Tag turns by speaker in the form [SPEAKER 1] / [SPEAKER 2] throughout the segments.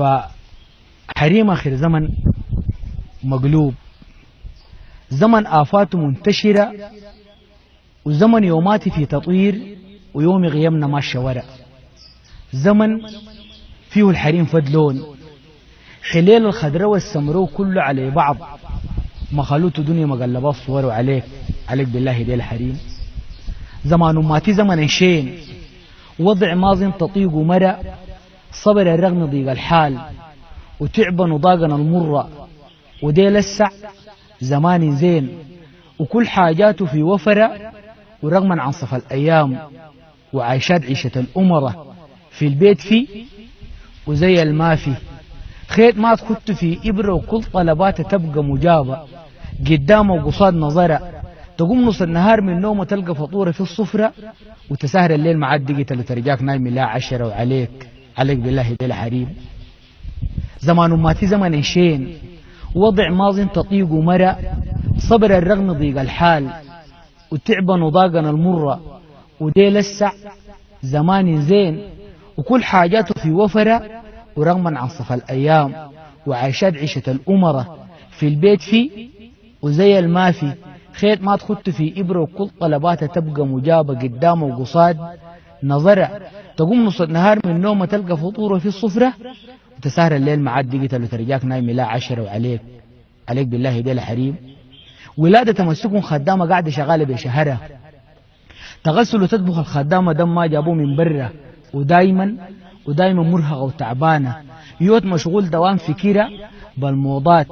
[SPEAKER 1] فحريم آخر زمن مقلوب، زمن آفات منتشرة، وزمن يومات في تطوير ويوم غيمنا ماشى ورا، زمن فيه الحريم فدلون حليل الخضراء والسمراء كله على بعض، مخلوط دنيا مقلبات صوروا عليك بالله دي الحريم. زمان ماتي زمن شين، وضع ماض تطيق مرة، صبر الرغم ضيق الحال، وتعبن وضاقن المرة، ودي لسع زمان زين، وكل حاجاته في وفرة، ورغما عن صف الأيام، وعايشات عيشة الأمرة في البيت فيه وزي المافي، خيط ما تخت في إبرة، وكل طلبات تبقى مجابة قدامه وقصاد نظرة، تقوم نص النهار من نوم وتلقى فطورة في الصفرة، وتسهر الليل مع الدقيقة اللي ترجاك نايم لا 10 وعليك بالله دي الحريم. زمان ماتي زمن شين، وضع ماض تطيق مرة، صبر الرغم ضيق الحال، وتعبن وضاقن المرة، ودي لسع زمان زين، وكل حاجاته في وفرة، ورغما عن صف الأيام، وعايشات عيشة الأمرة في البيت فيه وزي المافي، خيط ما تخت في إبرة، وكل طلباتها تبقى مجابة قدامه وقصاد نظرة، تقوم نص النهار من نوم تلقى فطوره في الصفرة، وتسهر الليل مع الدقيقة اللي ترجاك نايم لا 10 وعليك بالله دي الحريم. ولادة تمسكهم خدامة قاعدة شغالة بشهرة، تغسل وتطبخ الخدامة دم ما جابوه من برة، ودايما مرهقة وتعبانة، يوت مشغول دوام فكرة بالموضات،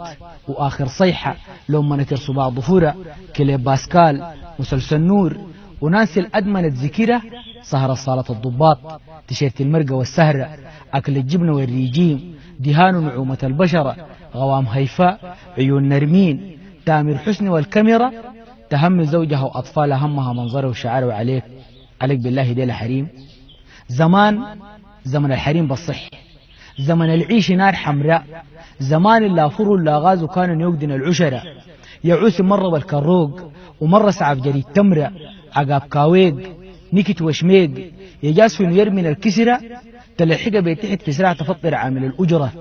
[SPEAKER 1] وآخر صيحة لو منكر صباع ضفورة، كليب باسكال، مسلسل نور، وناس الأدمنة ذكرة، سهرة صالة الضباط، تيشيرت المرقة والسهرة، أكل الجبنة والريجيم، دهان نعومة البشرة، غوام هيفاء، عيون نرمين، تامر حسني والكاميرا، تهم زوجها وأطفالها همها منظره وشعاره عليك بالله دي الحريم. زمن الحريم بالصح، زمن العيش نار حمراء، زمان لا فر لا غاز، وكانوا يوقدن العشرة، يعوس مرة بالكروق، ومرة سعف جريد تمرة، عقاب كاويق، نكت وشميق، يجاس في نير من الكسرة، تلحق بيتحت كسرة تفطر عامل الأجرة،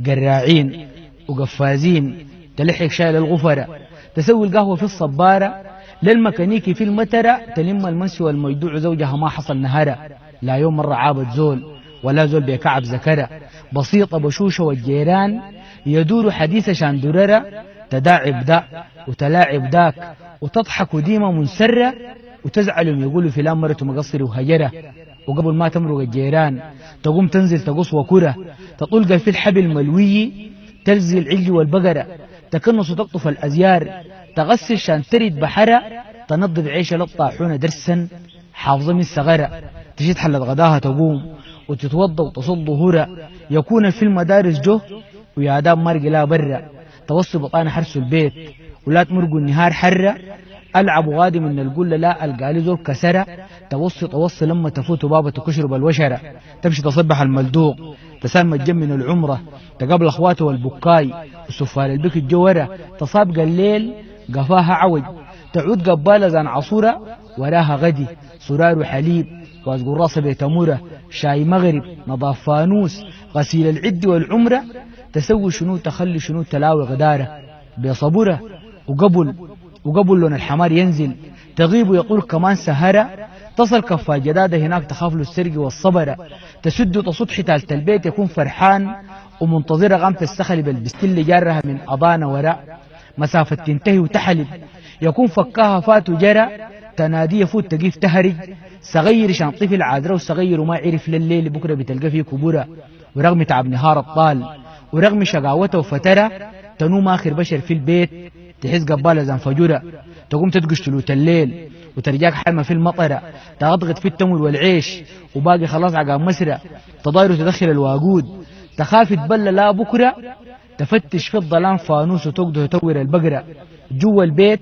[SPEAKER 1] قراعين وقفازين، تلحق شايل الغفرة، تسوي القهوة في الصبارة، للميكانيكي في المترة، تلم المنسي والميدوع زوجها ما حصل نهرة، لا يوم مرة عابد زول ولا زول بيكعب زكرة، بسيطة بشوشة والجيران، يدور حديث شاندررة، تداعب دا وتلاعب داك، وتضحك ديما منسرة، وتزعل يقولوا فلان مرته مقصر وهجرة، وقبل ما تمرق الجيران تقوم تنزل تقص وكرة، تطلق في الحبل ملوي، تلزي العج والبقرة، تكنس وتقطف الأزيار، تغسل شان ترد بحرة، تنظف عيش للطاحونة درسا حافظة من الصغرة، تجد حلة غداها تقوم وتتوضى وتصل ظهورها، يكون في المدارس جه ويا دام مرق لا برا، توصي بطانة حرس البيت ولا تمرقوا النهار حرة، ألعب غادي من القلة لا القالي زور كسرة، توصي لما تفوت بابا تكشرب الوشرة، تمشي تصبح الملدوق، تسمى تجمن العمرة، تقابل أخواته والبكاي وسفال البك الجورة، تصابق الليل قفاها عوج، تعود قبالة زان عصورة، وراها غدي صرار وحليب، واز قراصة بيتمورة، شاي مغرب، نظاف فانوس، غسيل العد والعمرة، تسوي شنو تخلي شنو تلاوي غدارة بصبورة، وقبل لون الحمار ينزل، تغيب ويقول كمان سهرة، تصل كفا جدادة هناك تخاف له السرق والصبرة، تسد تصد حتالة البيت يكون فرحان ومنتظرة غامة السخل بالبستل جارها من أضانة وراء، مسافة تنتهي وتحلب، يكون فكاها فات جرى، تنادي يفوت تقيف تهرج، صغير شان طفل عادره، وصغير وما عرف لليل بكرة بتلقى فيه كبورة، ورغم تعب نهار الطال ورغم شقاوته وفترة، تنوم آخر بشر في البيت، تحس قبالة زن فجورة، تقوم تدقش تلوت الليل وترجاك حرمة في المطرة، تغطغط في التمر والعيش وباقي خلاص عقاب مسرة، تضاير تدخل الواقود، تخاف تبلى لا بكرة، تفتش في الظلام فانوس وتقده تور البقرة، جوا البيت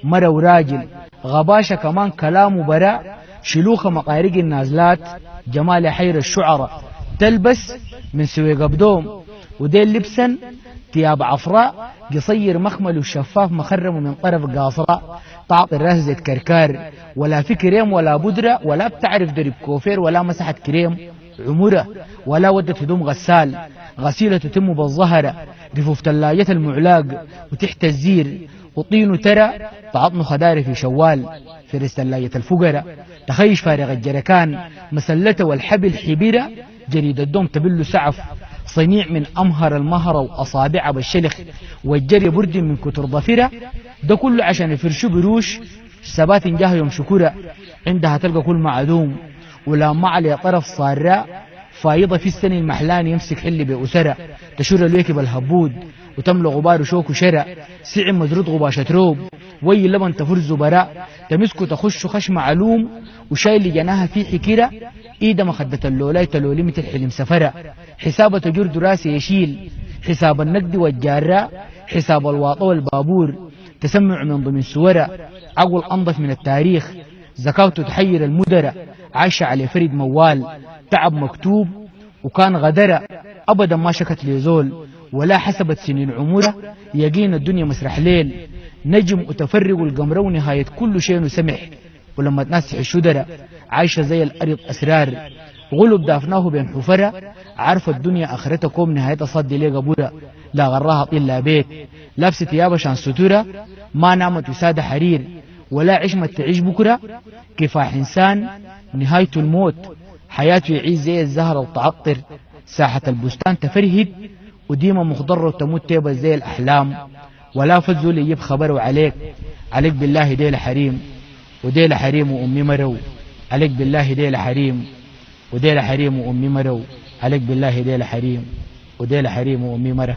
[SPEAKER 1] مرة وراجل، غباشة كمان كلام وبراء، شلوخة مقارق النازلات، جمال حير الشعراء، تلبس من سويق بدوم، وديل لبسا ثياب عفراء، قصير مخمل وشفاف مخرم من طرف قاصراء، تعطي الراس زيت كركار، ولا في كريم ولا بودرة، ولا بتعرف درب كوفير ولا مسحة كريم عمرة، ولا ودت هدوم غسال، غسيلة تتم بالظهر، رفوف تلاجة المعلاق وتحت الزير، وطين ترى تعطن خدار في شوال، فرس تلاجة الفقرة، تخيش فارغ الجركان، مسلته والحبل حبيرة، جريد الدوم تبل سعف، صنيع من أمهر المهرة وأصابع بالشلخ، والجري برد من كتر ضفرة، ده كله عشان يفرشوا بروش سبات جاه يوم شكورة، عندها تلقى كل معدوم، ولا معلي طرف صاراء فايضة في السنة المحلان يمسك حل بأسرة، تشر الويكب الهبود وتملى غبار شوك وشرع، سعم مزرود غباشة روب، وي لبن تفرز براء، تمسكو تخش خش معلوم، وشايل جناها في حكيرة، إيدا مخدة اللولاي تلوليمة الحلم سفرة، حساب تجر دراسة يشيل، حساب النقد والجاراء، حساب الواطة والبابور، تسمع من ضمن سورة، عقل أنظف من التاريخ، زكاته تحير المدرة، عاش على فريد موال، تعب مكتوب وكان غدرة، أبدا ما شكت لزول ولا حسبت سنين عمره، يقين الدنيا مسرح ليل، نجم وتفرق القمر ونهاية كل شيء سمح، ولما تناسح الشدرة عايشة زي الأرض أسرار، غلب دافناه بين حفرة، عارفة الدنيا آخرتكم نهاية صدي لي قبورة، لا غراها طلا بيت، لابسة ثياب عشان ستورة، ما نامت وسادة حرير، ولا عشمة تعيش بكرة، كفاح إنسان نهايته الموت، حياته يعيش زي الزهرة وتعطر، ساحة البستان تفرهد، وديما مخضرة وتموت تيبة زي الأحلام، ولا فزول يجيب خبره عليك، عليك بالله ديل حريم، وديل حريم وأمي مرو، عليك بالله ديل حريم، وديل حريم وأمي مرو، عليك بالله ديل حريم، وديل حريم وأمي مرو.